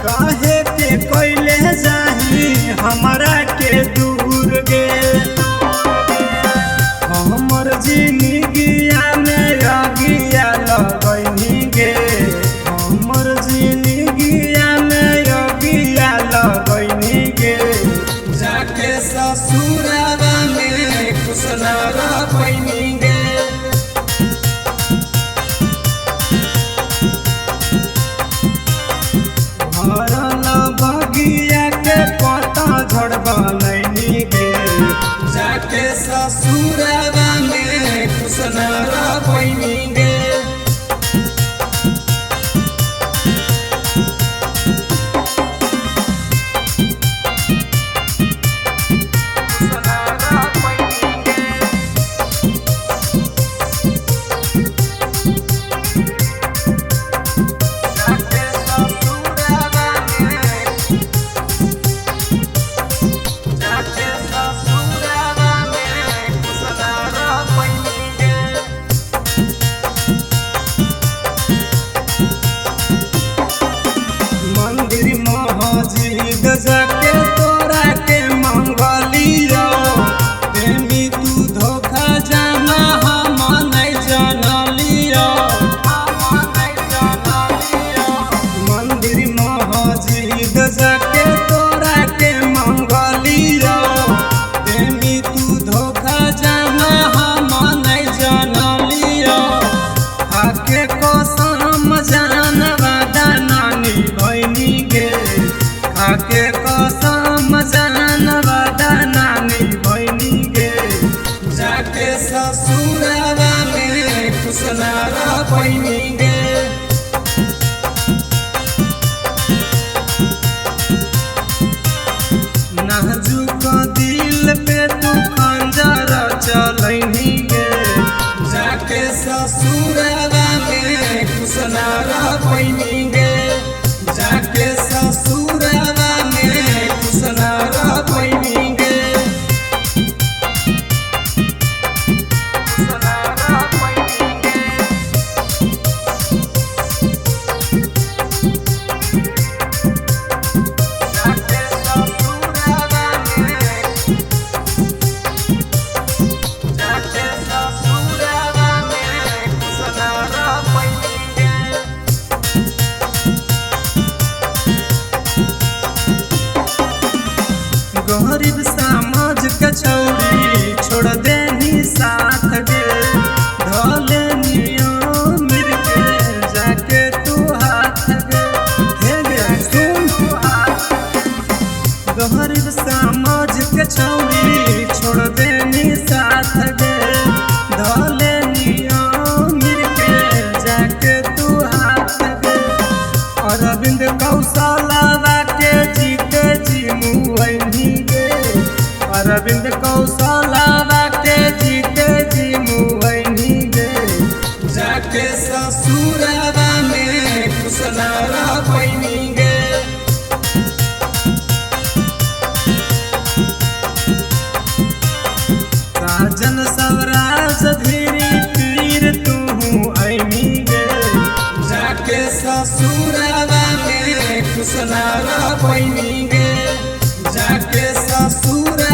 काहे के कोइले जाही हमरा के दूर गे। हमर जिंदगिया में अगिया लगैनी गे। हमर जिंदगिया में अगिया लगैनी गे। जाके ससुरावा में खुश न रह पैनी गे। बगिया के पता झड़ बनैनी गे। जाके ससुरावा में खुश न रह पैनी गे। जाके तोरा के मंगलियो प्रेमी तू धोखा जाना हम नहीं जानलियो। मंदिर मस्जिद जाके तोरा के मंगलियो प्रेमी तू धोखा जाना हम नहीं जानलियो। आके कसम जानवा दानी भैनी गे। आके कसम जानवा दानी भैनी गे। जाके ससुरावा में खुश न रह पैनी गे। नाजुक दिल पे तू खंजर चलैनी गे। जाके ससुरावा में खुश न रह पैनी गे। जाके ससुरावा में खुश न रह पैनी गे। गरीब समाज के छौरी छोड़ देनी साथ गे। धले मिर के जाके तू हाथ गे। हे गे सुन गरीब समाज के छौरी छोड़ देनी साथ गे। धले मिर के जाके तू हाथ गे। अरविंद कौशलवा के जीते जी मुहैनी गे। अरविंद कौशलवा के जीते जी मुहैनी गे। जाके ससुरावा में खुश न रह पैनी गे। राजन स्वराज धीरी पीर तू ऐनी गे। जाके ससुरावा में खुश न रह पैनी गे। जाके ससुर